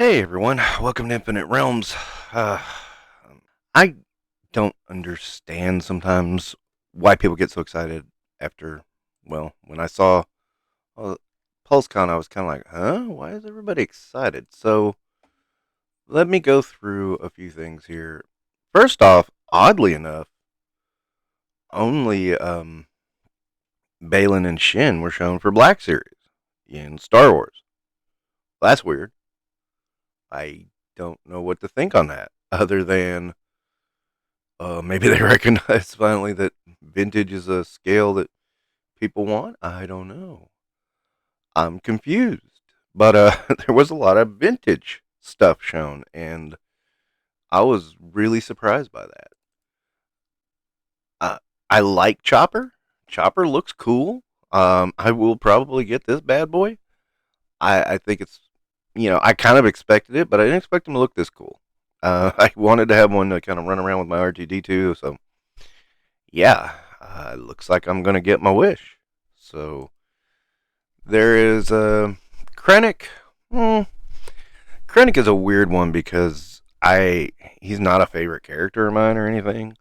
Hey everyone, welcome to Infinite Realms. Uh, I don't understand sometimes why people get so excited after, when I saw uh, PulseCon, I was kind of like, huh? Why is everybody excited? So let me go through a few things here. First off, oddly enough, only Balin and Shin were shown for Black Series in Star Wars. That's weird. I don't know what to think on that, other than maybe they recognize finally that vintage is a scale that people want. I don't know. I'm confused. But there was a lot of vintage stuff shown, and I was really surprised by that. Uh, I like Chopper. Chopper looks cool. I will probably get this bad boy. I think it's, I kind of expected it, but I didn't expect him to look this cool. I wanted to have one to kind of run around with my R2D2, so yeah, looks like I'm gonna get my wish. So there is Krennic. Hmm, Krennic is a weird one because he's not a favorite character of mine or anything.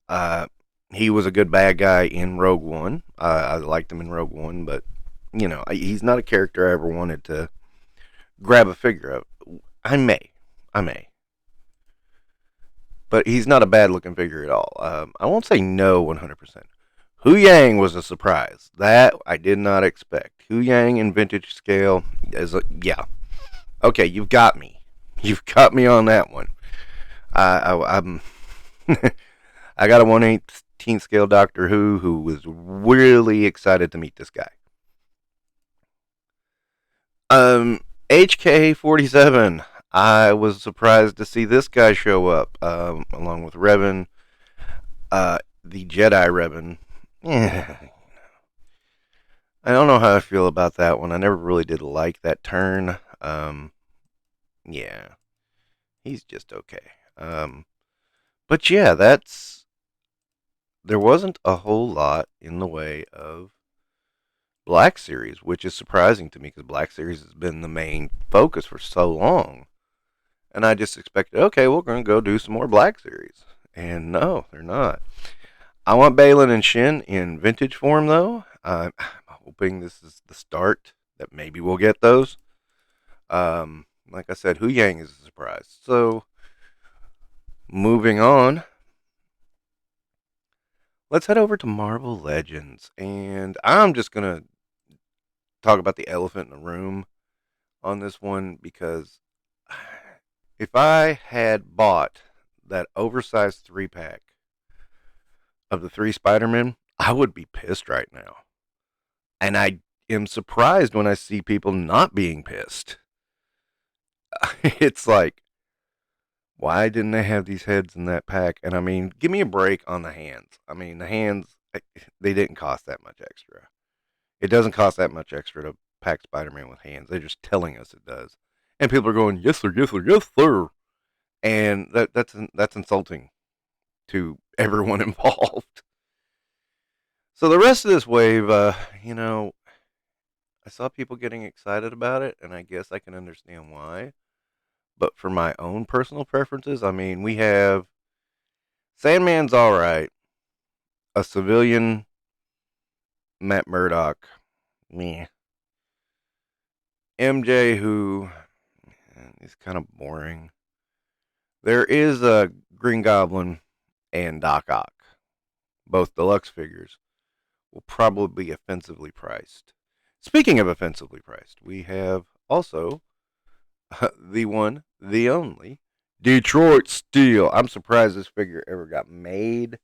Uh, he was a good bad guy in Rogue One. I liked him in Rogue One, but he's not a character I ever wanted to grab a figure of. I may, I may, but he's not a bad looking figure at all. I won't say no 100%. Hu Yang was a surprise. That I did not expect. Hu Yang in vintage scale is yeah. Okay, you've got me. You've got me on that one. I'm I got a 1/18 scale Doctor who was really excited to meet this guy. HK47. I was surprised to see this guy show up along with Revan, the Jedi Revan. Yeah, I don't know how I feel about that one. I never really did like that turn. Yeah, he's just okay. But yeah, there wasn't a whole lot in the way of Black Series, which is surprising to me because Black Series has been the main focus for so long. And I just expected, okay, we're going to go do some more Black Series. And no, they're not. I want Balin and Shin in vintage form, though. I'm hoping this is the start that maybe we'll get those. Like I said, Hu Yang is a surprise. So, moving on, let's head over to Marvel Legends. And I'm just going to talk about the elephant in the room on this one because if I had bought that oversized 3 pack of the 3 Spider-Men, I would be pissed right now. And I am surprised when I see people not being pissed. It's like, why didn't they have these heads in that pack? And I mean, give me a break on the hands. I mean, the hands, they didn't cost that much extra. It doesn't cost that much extra to pack Spider-Man with hands. They're just telling us it does. And people are going, yes, sir, yes, sir, yes, sir. And that's insulting to everyone involved. So the rest of this wave, I saw people getting excited about it, and I guess I can understand why. But for my own personal preferences, I mean, we have Sandman's all right, a civilian Matt Murdock, meh. MJ who is kind of boring. There is a Green Goblin and Doc Ock, both deluxe figures, will probably be offensively priced. Speaking of offensively priced, we have also the one, the only Detroit Steel. I'm surprised this figure ever got made.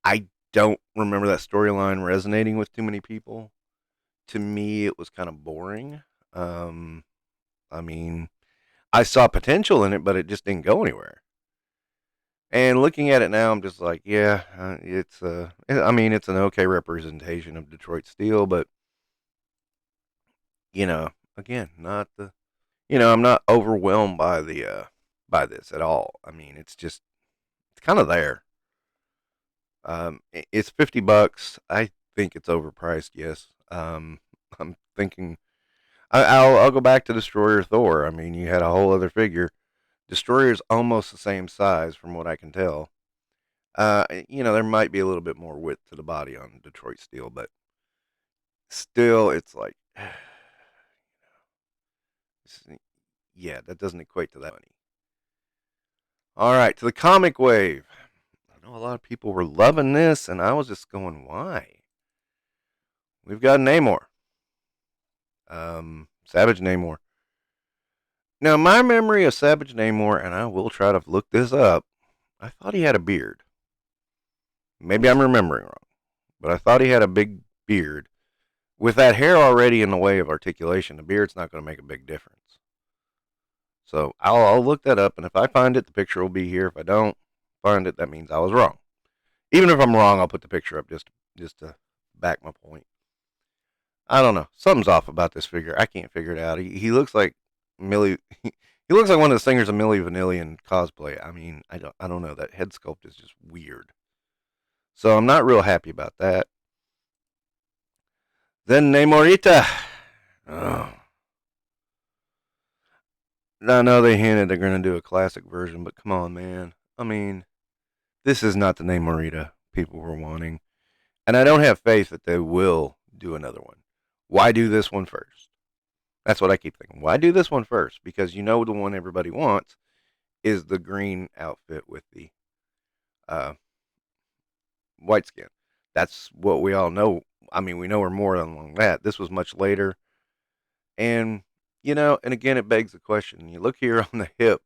I don't remember that storyline resonating with too many people. To me, it was kind of boring. Um, I mean, I saw potential in it, but it just didn't go anywhere. And looking at it now, I'm just like, yeah, I mean, it's an okay representation of Detroit Steel, but again, not the, I'm not overwhelmed by by this at all. I mean, it's kind of there. It's $50. I think it's overpriced. Yes. I'm thinking I'll go back to Destroyer Thor. I mean, you had a whole other figure. Destroyer's almost the same size from what I can tell. There might be a little bit more width to the body on Detroit Steel, but still, it's like, yeah, that doesn't equate to that money. All right, to the comic wave. I know a lot of people were loving this, and I was just going, why? We've got Namor. Savage Namor. Now, my memory of Savage Namor, and I will try to look this up, I thought he had a beard. Maybe I'm remembering wrong, but I thought he had a big beard. With that hair already in the way of articulation, the beard's not going to make a big difference. So I'll look that up, and if I find it, the picture will be here. If I don't find it, that means I was wrong. Even if I'm wrong, I'll put the picture up just to back my point. I don't know. Something's off about this figure. I can't figure it out. He looks like Millie. He looks like one of the singers of Milli Vanilli in cosplay. I mean, I don't know. That head sculpt is just weird. So I'm not real happy about that. Then Namorita. Oh. I know they hinted they're going to do a classic version, but come on, man. I mean, this is not the Namorita people were wanting. And I don't have faith that they will do another one. Why do this one first? That's what I keep thinking. Why do this one first? Because the one everybody wants is the green outfit with the white skin. That's what we all know. I mean, we know her more along that. This was much later. And, and again, it begs the question. You look here on the hip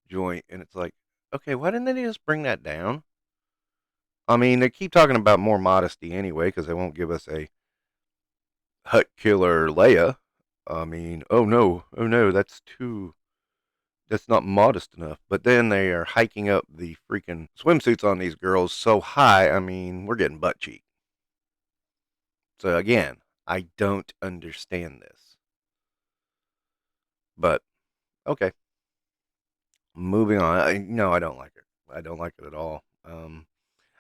joint, and it's like, okay, why didn't they just bring that down? I mean, they keep talking about more modesty anyway, because they won't give us a Hut Killer Leia. I mean, oh no, that's not modest enough. But then they are hiking up the freaking swimsuits on these girls so high, I mean, we're getting butt cheek. So again, I don't understand this. But, okay. Moving on. No, I don't like it. I don't like it at all.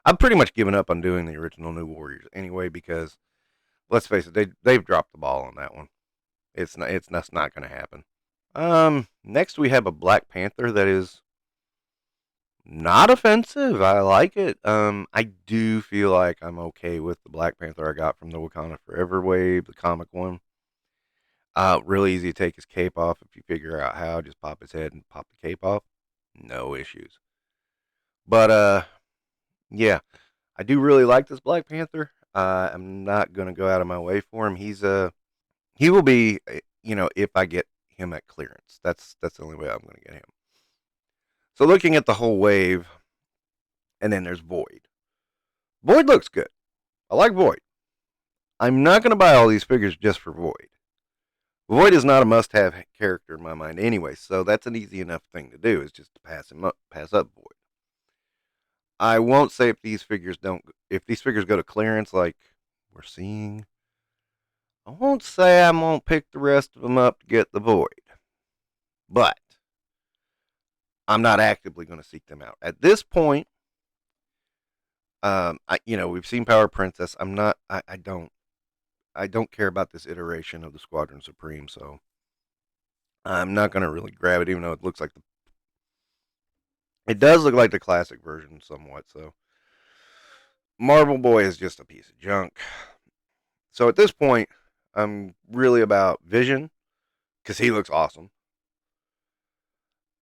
I've pretty much given up on doing the original New Warriors anyway because, let's face it, they've dropped the ball on that one. It's not going to happen. Next we have a Black Panther that is not offensive. I like it. I do feel like I'm okay with the Black Panther I got from the Wakanda Forever wave, the comic one. Really easy to take his cape off if you figure out how. Just pop his head and pop the cape off. No issues. But yeah, I do really like this Black Panther. I'm not gonna go out of my way for him. He will be, if I get him at clearance. That's the only way I'm gonna get him. So looking at the whole wave, and then there's Void. Void looks good. I like Void. I'm not gonna buy all these figures just for Void. Void is not a must-have character in my mind anyway, so that's an easy enough thing to do. Is just to pass up Void. I won't say if these figures go to clearance like we're seeing. I won't say I won't pick the rest of them up to get the Void, but I'm not actively going to seek them out at this point. We've seen Power Princess. I don't care about this iteration of the Squadron Supreme, so I'm not going to really grab it, even though it does look like the classic version somewhat. So Marvel Boy is just a piece of junk. So at this point, I'm really about Vision because he looks awesome.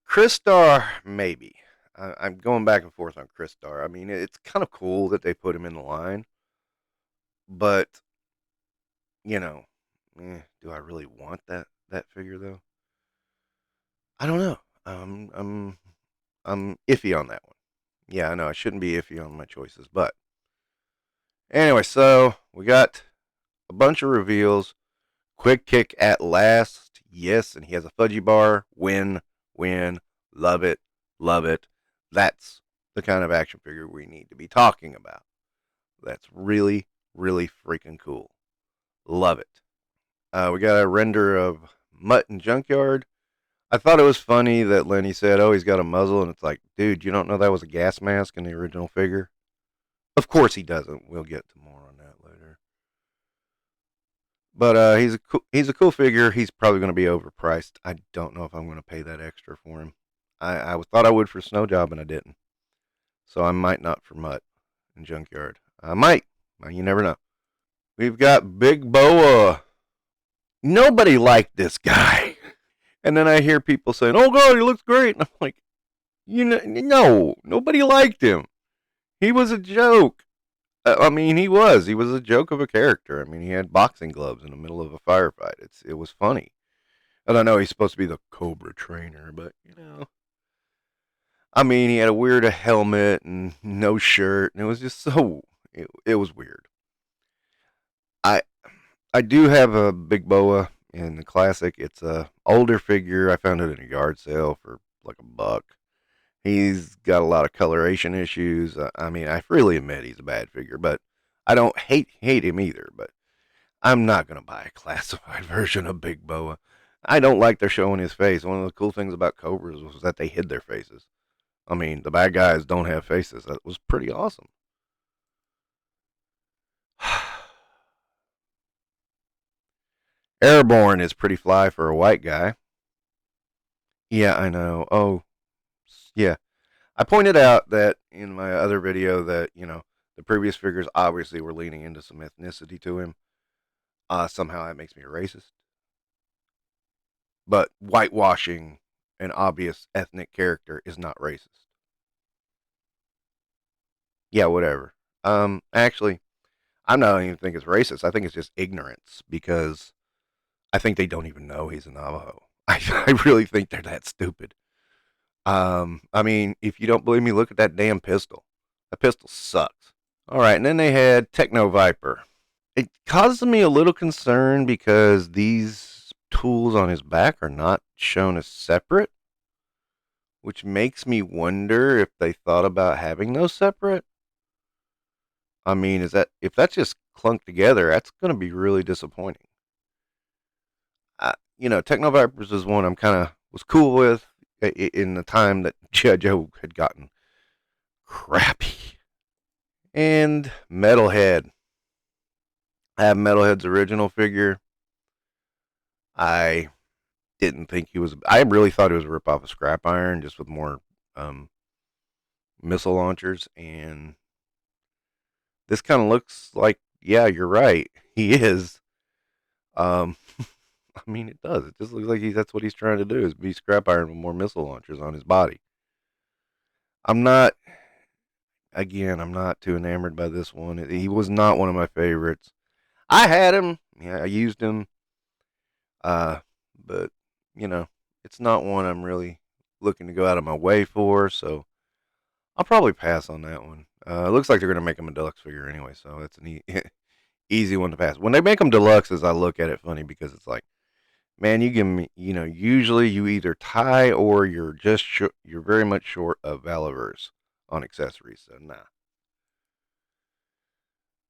Crystar, maybe. I'm going back and forth on Crystar. I mean, it's kind of cool that they put him in the line, but do I really want that figure though? I don't know. I'm iffy on that one. Yeah, I know I shouldn't be iffy on my choices, but anyway, so we got a bunch of reveals. Quick Kick at last, yes, and he has a fudgy bar. Win, love it, love it. That's the kind of action figure we need to be talking about. That's really, really freaking cool. Love it. We got a render of Mutt and Junkyard. I thought it was funny that Lenny said, "Oh, he's got a muzzle," and it's like, dude, you don't know that was a gas mask in the original figure? Of course he doesn't. We'll get to more on that later. But he's a cool figure. He's probably going to be overpriced. I don't know if I'm going to pay that extra for him. I thought I would for Snow Job and I didn't. So I might not for Mutt and Junkyard. I might. You never know. We've got Big Boa. Nobody liked this guy. And then I hear people saying, "Oh God, he looks great." And I'm like, no, nobody liked him. He was a joke. I mean, he was. He was a joke of a character. I mean, he had boxing gloves in the middle of a firefight. It was funny. And I know he's supposed to be the Cobra trainer, but I mean, he had a weird helmet and no shirt, and it was just so. It was weird. I I do have a Big Boa in the classic. It's a older figure. I found it in a yard sale for like $1. He's got a lot of coloration issues. I mean, I freely admit he's a bad figure, but I don't hate him either. But I'm not gonna buy a classified version of Big Boa. I don't like they're showing his face. One of the cool things about Cobras was that they hid their faces. I mean, the bad guys don't have faces. That was pretty awesome. Airborne is pretty fly for a white guy. Yeah, I know. Oh, yeah. I pointed out that in my other video that, the previous figures obviously were leaning into some ethnicity to him. Somehow that makes me a racist. But whitewashing an obvious ethnic character is not racist. Yeah, whatever. Actually, I don't even think it's racist. I think it's just ignorance because I think they don't even know he's a Navajo. I really think they're that stupid. I mean, if you don't believe me, look at that damn pistol. That pistol sucks. All right, and then they had Techno Viper. It causes me a little concern because these tools on his back are not shown as separate, which makes me wonder if they thought about having those separate. I mean, if that's just clunked together, that's going to be really disappointing. Techno Vipers is one I'm kind of was cool with in the time that G.I. Joe had gotten crappy. And Metalhead. I have Metalhead's original figure. I didn't think he was. I really thought he was a ripoff of Scrap Iron, just with more missile launchers. And this kind of looks like, yeah, you're right. He is. Um, I mean, it does. It just looks like that's what he's trying to do is be Scrap Iron with more missile launchers on his body. I'm not. Again, I'm not too enamored by this one. He was not one of my favorites. I had him. Yeah, I used him. Uh, but you know, it's not one I'm really looking to go out of my way for. So I'll probably pass on that one. It looks like they're gonna make him a deluxe figure anyway, so that's an easy one to pass. When they make them deluxes, I look at it funny because it's like, man, you give me, usually you either tie or you're just you're very much short of Valaverse on accessories. So nah.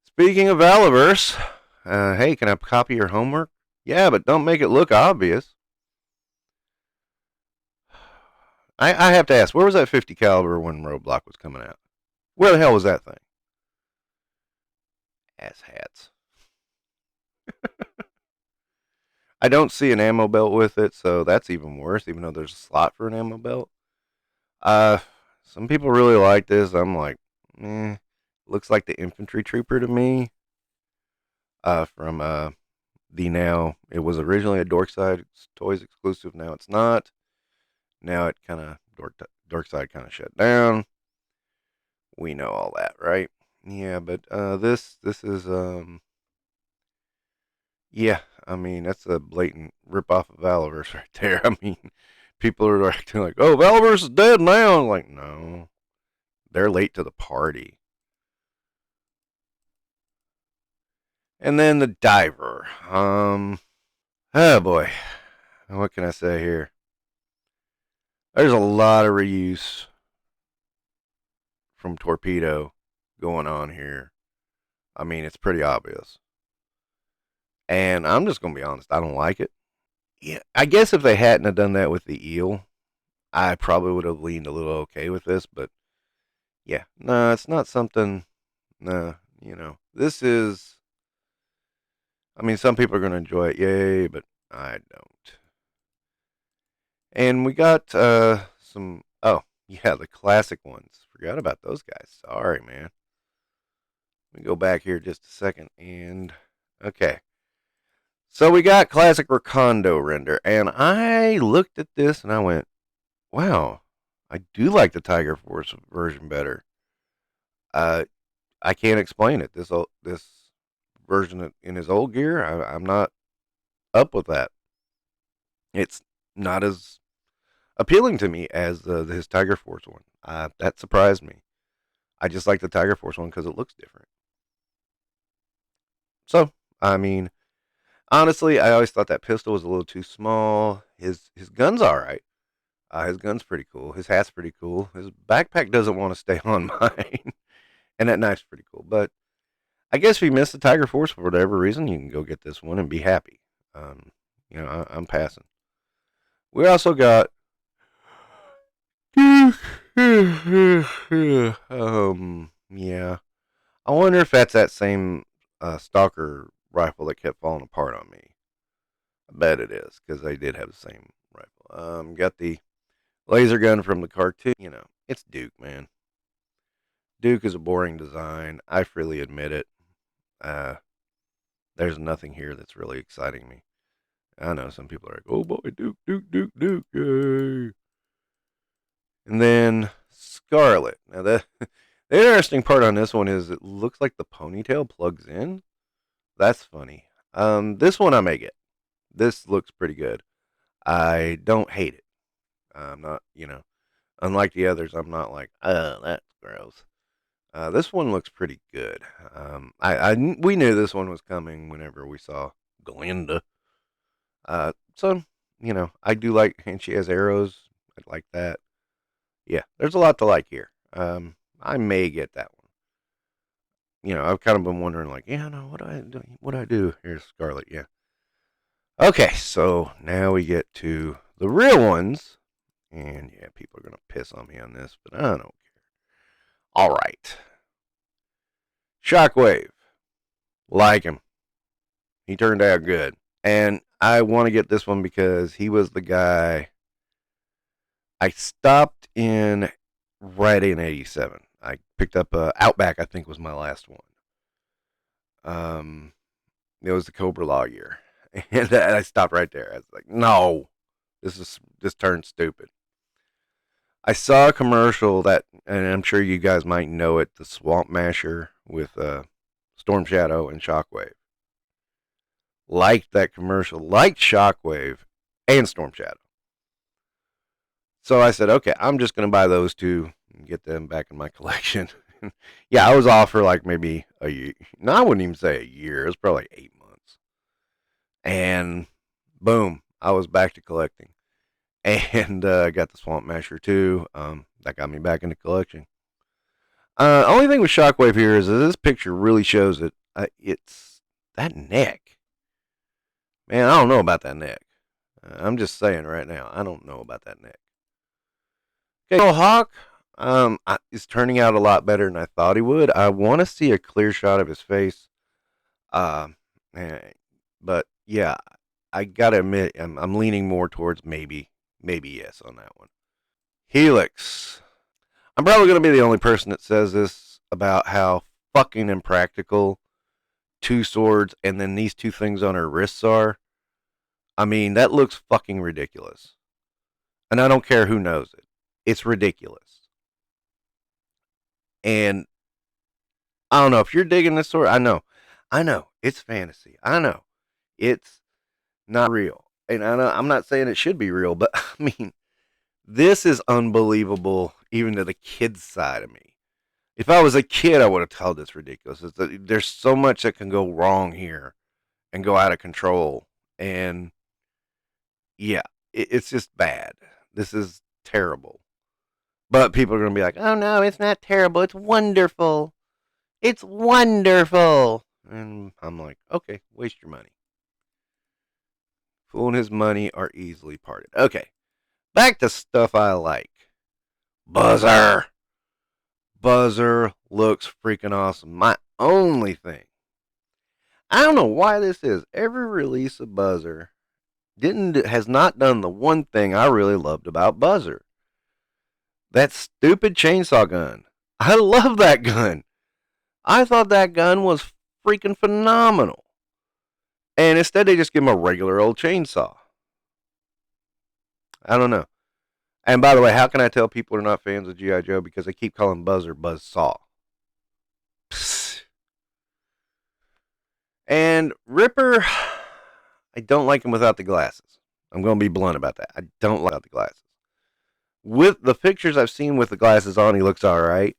Speaking of Valaverse, hey, can I copy your homework? Yeah, but don't make it look obvious. I have to ask, where was that 50 caliber when Roadblock was coming out? Where the hell was that thing? Ass hats. I don't see an ammo belt with it, so that's even worse, even though there's a slot for an ammo belt. Uh, some people really like this. I'm like, looks like the infantry trooper to me. From the now, it was originally a Dorkside Toys exclusive. Now it's not. Now it kind of Dorkside kind of shut down. We know all that, right? Yeah, but this is yeah. I mean, that's a blatant rip off of Valaverse right there. I mean, people are acting like, "Oh, Valaverse is dead now." I'm like, no, they're late to the party. And then the diver. Oh boy, what can I say here? There's a lot of reuse from Torpedo going on here. I mean, it's pretty obvious. And I'm just gonna be honest, I don't like it. Yeah, I guess if they hadn't have done that with the eel, I probably would have leaned a little okay with this. But yeah, no, it's not something. No, this is. I mean, some people are going to enjoy it, yay, but I don't. And we got some, oh, yeah, the classic ones. Forgot about those guys. Sorry, man. Let me go back here just a second. And, okay. So we got classic Recondo render. And I looked at this and I went, wow, I do like the Tiger Force version better. Uh, I can't explain it. This version in his old gear, I'm not up with that. It's not as appealing to me as his Tiger Force one. That surprised me. I just like the Tiger Force one because it looks different. So, I mean, honestly, I always thought that pistol was a little too small. His gun's all right. His gun's pretty cool. His hat's pretty cool. His backpack doesn't want to stay on mine, and that knife's pretty cool. But I guess if you miss the Tiger Force for whatever reason, you can go get this one and be happy. I'm passing. We also got yeah. I wonder if that's that same stalker rifle that kept falling apart on me. I bet it is because they did have the same rifle. Got the laser gun from the cartoon. It's Duke, man. Duke is a boring design. I freely admit it. Uh, there's nothing here that's really exciting me. I know some people are like, "Oh boy, Duke, Duke, Duke, Duke!" Yay. And then Scarlet. Now the interesting part on this one is it looks like the ponytail plugs in. That's funny. This one I may get. This looks pretty good. I don't hate it. I'm not, unlike the others, I'm not like, oh, that's gross. This one looks pretty good. We knew this one was coming whenever we saw Glinda. So, I do like, and she has arrows. I like that. Yeah, there's a lot to like here. I may get that one. I've kind of been wondering, like, yeah, no, what do I do? What do I do? Here's Scarlet. Yeah. Okay, so now we get to the real ones, and yeah, people are gonna piss on me on this, but I don't care. All right, Shockwave, like him. He turned out good, and I want to get this one because he was the guy I stopped in right in '87. I picked up Outback. I think was my last one. Um, it was the Cobra Law year, and I stopped right there. I was like, no, this turned stupid. I saw a commercial that, and I'm sure you guys might know it, the Swamp Masher with Storm Shadow and Shockwave. Liked that commercial, liked Shockwave and Storm Shadow. So I said, okay, I'm just going to buy those two and get them back in my collection. Yeah, I was off for like maybe a year. No, I wouldn't even say a year. It was probably like 8 months. And boom, I was back to collecting. And I got the Swamp Masher too. That got me back into collection. Only thing with Shockwave here is that this picture really shows it. It's that neck. Man, I don't know about that neck. I'm just saying right now, I don't know about that neck. Okay, so Hawk is turning out a lot better than I thought he would. I want to see a clear shot of his face. Um, but yeah, I gotta admit, I'm leaning more towards maybe yes on that one. Helix. I'm probably gonna be the only person that says this about how fucking impractical two swords and then these two things on her wrists are. I mean, that looks fucking ridiculous. And I don't care who knows it. It's ridiculous. And I don't know if you're digging this sword. I know. It's fantasy. I know. It's not real. And I'm not saying it should be real, but I mean, this is unbelievable, even to the kid's side of me. If I was a kid, I would have told it's ridiculous. There's so much that can go wrong here and go out of control. And yeah, it's just bad. This is terrible. But people are going to be like, oh no, it's not terrible. It's wonderful. It's wonderful. And I'm like, okay, waste your money. Fool and his money are easily parted. Okay, back to stuff I like. Buzzer. Buzzer looks freaking awesome. My only thing, I don't know why this is. Every release of Buzzer has not done the one thing I really loved about Buzzer. That stupid chainsaw gun. I love that gun. I thought that gun was freaking phenomenal. And instead they just give him a regular old chainsaw. I don't know. And by the way, how can I tell people are not fans of G.I. Joe? Because they keep calling Buzzer Buzzsaw. Psst. And Ripper, I don't like him without the glasses. I'm going to be blunt about that. I don't like the glasses. With the pictures I've seen with the glasses on, he looks all right.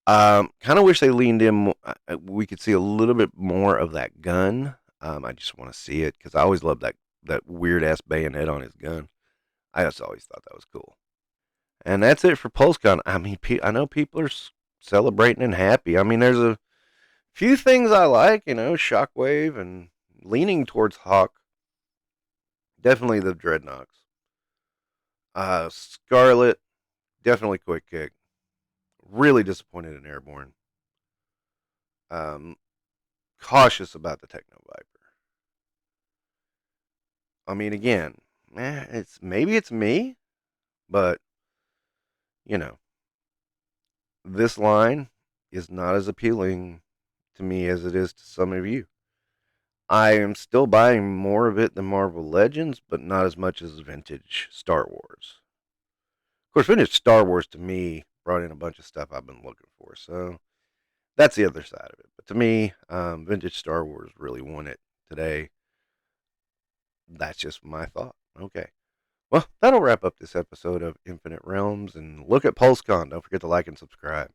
Kind of wish they leaned in. We could see a little bit more of that gun. I just want to see it because I always loved that weird ass bayonet on his gun. I just always thought that was cool. And that's it for PulseCon. I mean, I know people are celebrating and happy. I mean, there's a few things I like, Shockwave and leaning towards Hawk. Definitely the Dreadnoks. Scarlet, definitely Quick Kick. Really disappointed in Airborne. Um, Cautious about the Techno Viper. I mean, again, maybe it's me, but you know, this line is not as appealing to me as it is to some of you. I am still buying more of it than Marvel Legends, but not as much as vintage Star Wars. Of course, vintage Star Wars to me brought in a bunch of stuff I've been looking for, so that's the other side of it. But to me, vintage Star Wars really won it today. That's just my thought. Okay. Well, that'll wrap up this episode of Infinite Realms, and look at PulseCon. Don't forget to like and subscribe.